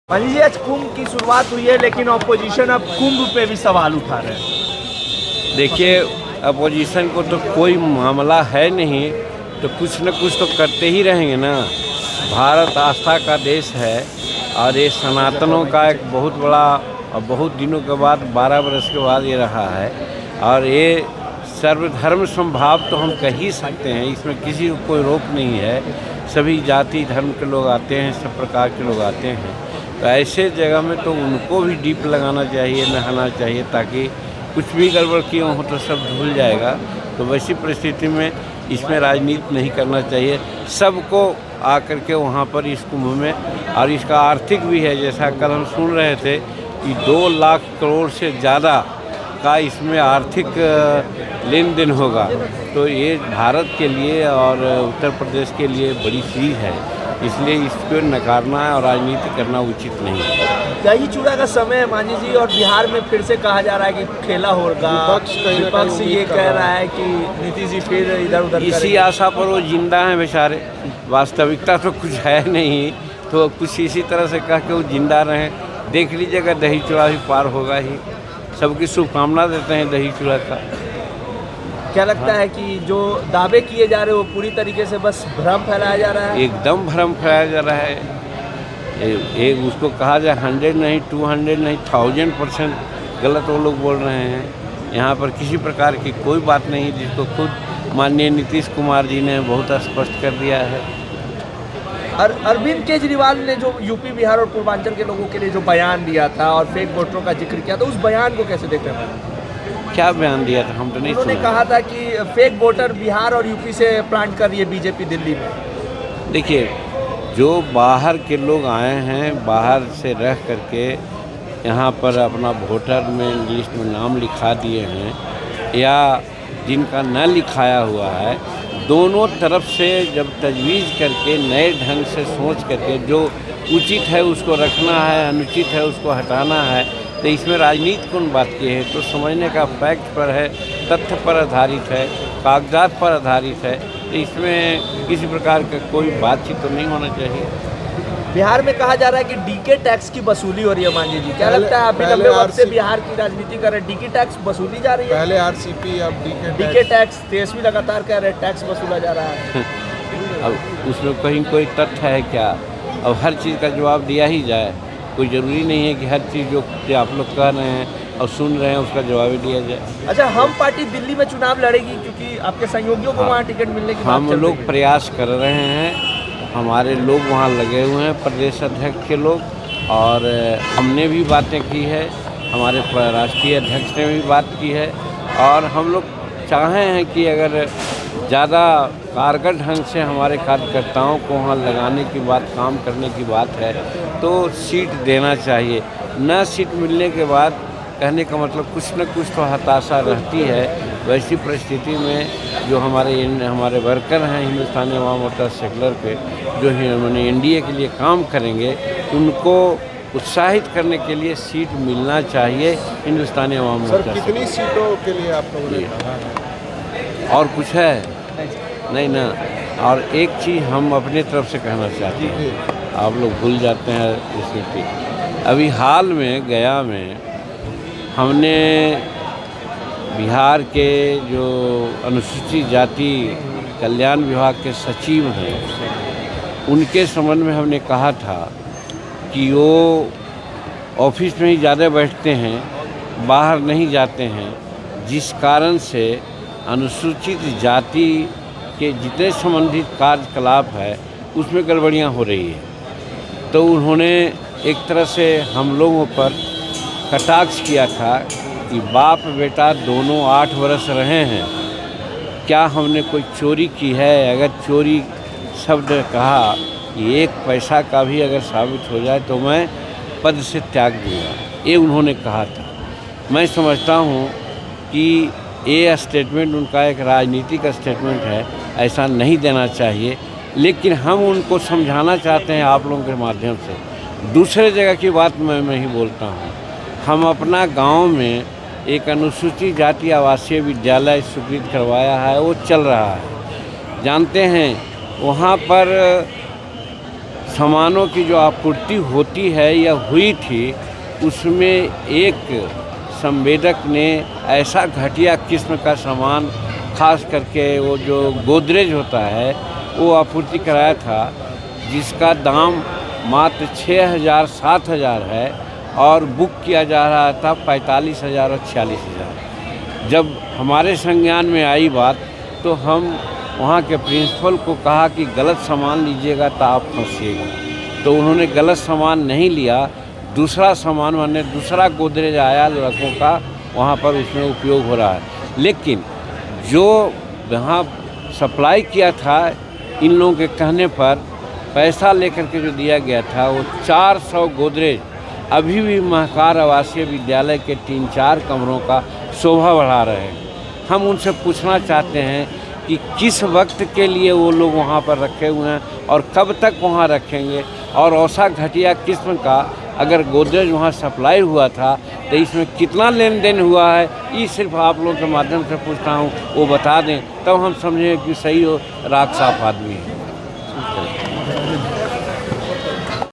मान लीजिए आज कुंभ की शुरुआत हुई है, लेकिन ऑपोजिशन अब कुंभ पे भी सवाल उठा रहे हैं। देखिए, अपोजिशन को तो कोई मामला है नहीं, तो कुछ न कुछ तो करते ही रहेंगे ना। भारत आस्था का देश है और ये सनातनों का एक बहुत बड़ा और बहुत दिनों के बाद 12 वर्ष के बाद ये रहा है। और ये सर्वधर्म समभाव तो हम कह ही सकते हैं, इसमें किसी को कोई रोक नहीं है। सभी जाति धर्म के लोग आते हैं, सब प्रकार के लोग आते हैं। तो ऐसे जगह में तो उनको भी डीप लगाना चाहिए, नहाना चाहिए, ताकि कुछ भी गड़बड़ किए हो तो सब धुल जाएगा। तो वैसी परिस्थिति में इसमें राजनीति नहीं करना चाहिए। सबको आकर के वहाँ पर इस कुंभ में, और इसका आर्थिक भी है, जैसा कल हम सुन रहे थे कि 2 लाख करोड़ से ज़्यादा का इसमें आर्थिक लेन देन होगा। तो ये भारत के लिए और उत्तर प्रदेश के लिए बड़ी चीज़ है, इसलिए इसको नकारना है और राजनीति करना उचित नहीं है। दही चूड़ा का समय है मांझी जी, और बिहार में फिर से कहा जा रहा है कि खेला होगा। विपक्ष ये कह रहा है कि नीतीश जी फिर इधर उधर इसी आशा पर वो जिंदा हैं बेचारे। वास्तविकता तो कुछ है नहीं, तो कुछ इसी तरह से कह के वो जिंदा रहें। देख लीजिएगा, दही चूड़ा भी पार होगा ही। सबकी शुभकामना देते हैं दही चूड़ा का। क्या लगता है कि जो दावे किए जा रहे हैं वो पूरी तरीके से बस भ्रम फैलाया जा रहा है? एकदम भ्रम फैलाया जा रहा है। एक उसको कहा जाए 100 नहीं, 200 नहीं, 1000% गलत वो लोग बोल रहे हैं। यहाँ पर किसी प्रकार की कोई बात नहीं, जिसको खुद माननीय नीतीश कुमार जी ने बहुत स्पष्ट कर दिया है। और अरविंद केजरीवाल ने जो यूपी बिहार और पूर्वांचल के लोगों के लिए जो बयान दिया था और फेक वोटरों का जिक्र किया था, उस बयान को कैसे देख रहे हैं? क्या बयान दिया था, हम तो नहीं सुना। उन्होंने कहा था कि फेक वोटर बिहार और यूपी से प्लांट कर रही है बीजेपी दिल्ली में। देखिए, जो बाहर के लोग आए हैं, बाहर से रह करके यहाँ पर अपना वोटर में लिस्ट में नाम लिखा दिए हैं, या जिनका न लिखाया हुआ है, दोनों तरफ से जब तजवीज़ करके नए ढंग से सोच करके जो उचित है उसको रखना है, अनुचित है उसको हटाना है, तो इसमें राजनीति कौन बात की है? तो समझने का फैक्ट पर है, तथ्य पर आधारित है, कागजात पर आधारित है। तो इसमें किसी प्रकार का कोई बातचीत तो नहीं होना चाहिए। बिहार में कहा जा रहा है कि डीके टैक्स की वसूली हो रही है मांझी जी, क्या लगता है? अभी लंबे वक्त से बिहार की राजनीति कर रहे हैं, डीके टैक्स वसूली जा रही है। पहले आरसीपी, अब डीके टैक्स। तेजस्वी लगातार कह रहे हैं टैक्स वसूला जा रहा है। अब उसमें कहीं कोई तथ्य है क्या? अब हर चीज़ का जवाब दिया ही जाए? कोई ज़रूरी नहीं है कि हर चीज़ जो आप लोग कह रहे हैं और सुन रहे हैं उसका जवाब ही दिया जाए। अच्छा, हम पार्टी दिल्ली में चुनाव लड़ेगी क्योंकि आपके सहयोगियों को वहाँ टिकट मिलने की बात हम लोग प्रयास कर रहे हैं, हमारे लोग वहाँ लगे हुए हैं, प्रदेश अध्यक्ष के लोग, और हमने भी बातें की है, हमारे राष्ट्रीय अध्यक्ष ने भी बात की है। और हम लोग चाहे हैं कि अगर ज़्यादा कारगर ढंग से हमारे कार्यकर्ताओं को वहाँ लगाने की बात, काम करने की बात है, तो सीट देना चाहिए। न सीट मिलने के बाद कहने का मतलब कुछ न कुछ तो हताशा रहती है। वैसी परिस्थिति में जो हमारे वर्कर हैं हिंदुस्तानी अवाम मोर्चा सेकुलर के, जो मैंने एनडीए के लिए काम करेंगे, उनको उत्साहित करने के लिए सीट मिलना चाहिए हिंदुस्तानी अवाम मोर्चा। सर, कितनी सीटों के लिए आप लोगों ने कहा है? और कुछ है नहीं ना। और एक चीज़ हम अपने तरफ से कहना चाहते हैं, आप लोग भूल जाते हैं स्थिति। अभी हाल में गया में हमने बिहार के जो अनुसूचित जाति कल्याण विभाग के सचिव हैं, उनके संबंध में हमने कहा था कि वो ऑफिस में ही ज़्यादा बैठते हैं, बाहर नहीं जाते हैं, जिस कारण से अनुसूचित जाति के जितने संबंधित कार्यकलाप है उसमें गड़बड़ियाँ हो रही है। तो उन्होंने एक तरह से हम लोगों पर कटाक्ष किया था कि बाप बेटा दोनों 8 वर्ष रहे हैं, क्या हमने कोई चोरी की है? अगर चोरी शब्द कहा कि 1 पैसा का भी अगर साबित हो जाए तो मैं पद से त्याग दूँगा, ये उन्होंने कहा था। मैं समझता हूँ कि ये स्टेटमेंट उनका एक राजनीतिक स्टेटमेंट है, ऐसा नहीं देना चाहिए। लेकिन हम उनको समझाना चाहते हैं आप लोगों के माध्यम से। दूसरे जगह की बात मैं ही बोलता हूँ। हम अपना गांव में एक अनुसूचित जाति आवासीय विद्यालय स्वीकृत करवाया है, वो चल रहा है। जानते हैं वहाँ पर सामानों की जो आपूर्ति होती है या हुई थी, उसमें एक संवेदक ने ऐसा घटिया किस्म का सामान, खास करके वो जो गोदरेज होता है, वो आपूर्ति कराया था, जिसका दाम मात्र 6,000 7,000 है और बुक किया जा रहा था 45,000 और 46,000। जब हमारे संज्ञान में आई बात तो हम वहाँ के प्रिंसिपल को कहा कि गलत सामान लीजिएगा तो आप फंसिएगा। तो उन्होंने गलत सामान नहीं लिया, दूसरा सामान माने दूसरा गोदरेज आया लड़कों का, वहाँ पर उसमें उपयोग हो रहा है। लेकिन जो वहाँ सप्लाई किया था इन लोगों के कहने पर, पैसा लेकर के जो दिया गया था, वो 400 गोदरेज अभी भी महकार आवासीय विद्यालय के 3-4 कमरों का शोभा बढ़ा रहे हैं। हम उनसे पूछना चाहते हैं कि किस वक्त के लिए वो लोग वहाँ पर रखे हुए हैं और कब तक वहाँ रखेंगे, और ऐसा घटिया किस्म का अगर गोदरेज वहाँ सप्लाई हुआ था तो इसमें कितना लेन देन हुआ है, ये सिर्फ आप लोगों के माध्यम से पूछता हूँ, वो बता दें, तब हम समझें कि सही हो, राख साफ आदमी है।